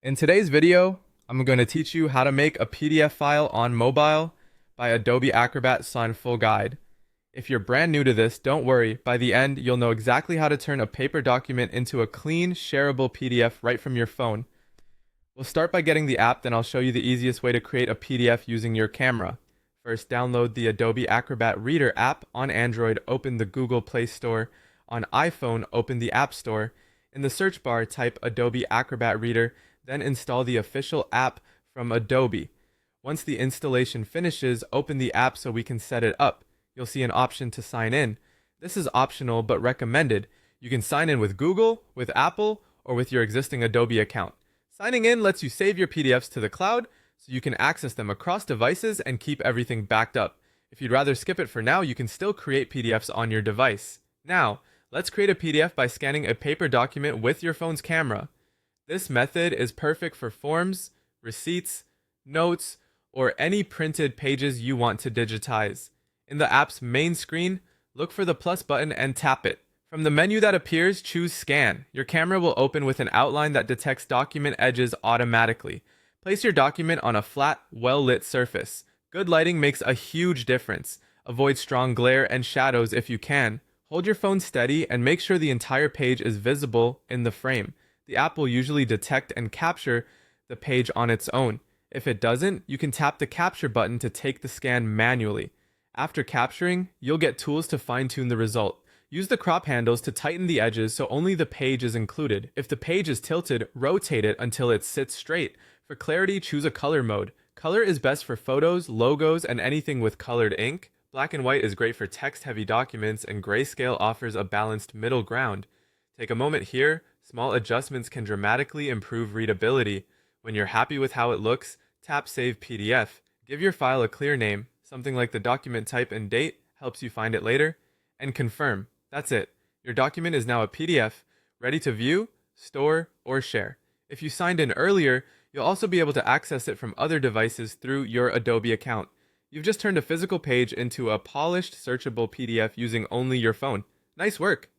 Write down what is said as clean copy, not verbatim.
In today's video, I'm going to teach you how to make a PDF file on mobile by Adobe Acrobat full guide. If you're brand new to this, don't worry. By the end, you'll know exactly how to turn a paper document into a clean, shareable PDF right from your phone. We'll start by getting the app, then I'll show you the easiest way to create a PDF using your camera. First, download the Adobe Acrobat Reader app on Android, open the Google Play Store. On iPhone, open the App Store. In the search bar, type Adobe Acrobat Reader, then install the official app from Adobe. Once the installation finishes, open the app so we can set it up. You'll see an option to sign in. This is optional but recommended. You can sign in with Google, with Apple, or with your existing Adobe account. Signing in lets you save your PDFs to the cloud so you can access them across devices and keep everything backed up. If you'd rather skip it for now, you can still create PDFs on your device. Now, let's create a PDF by scanning a paper document with your phone's camera. This method is perfect for forms, receipts, notes, or any printed pages you want to digitize. In the app's main screen, look for the plus button and tap it. From the menu that appears, choose Scan. Your camera will open with an outline that detects document edges automatically. Place your document on a flat, well-lit surface. Good lighting makes a huge difference. Avoid strong glare and shadows if you can. Hold your phone steady and make sure the entire page is visible in the frame. The app will usually detect and capture the page on its own. If it doesn't, you can tap the capture button to take the scan manually. After capturing, you'll get tools to fine-tune the result. Use the crop handles to tighten the edges so only the page is included. If the page is tilted, rotate it until it sits straight. For clarity, choose a color mode. Color is best for photos, logos, and anything with colored ink. Black and white is great for text-heavy documents, and grayscale offers a balanced middle ground. Take a moment here. Small adjustments can dramatically improve readability. When you're happy with how it looks, tap Save PDF. Give your file a clear name. Something like the document type and date helps you find it later. And confirm. That's it. Your document is now a PDF, ready to view, store, or share. If you signed in earlier, you'll also be able to access it from other devices through your Adobe account. You've just turned a physical page into a polished, searchable PDF using only your phone. Nice work!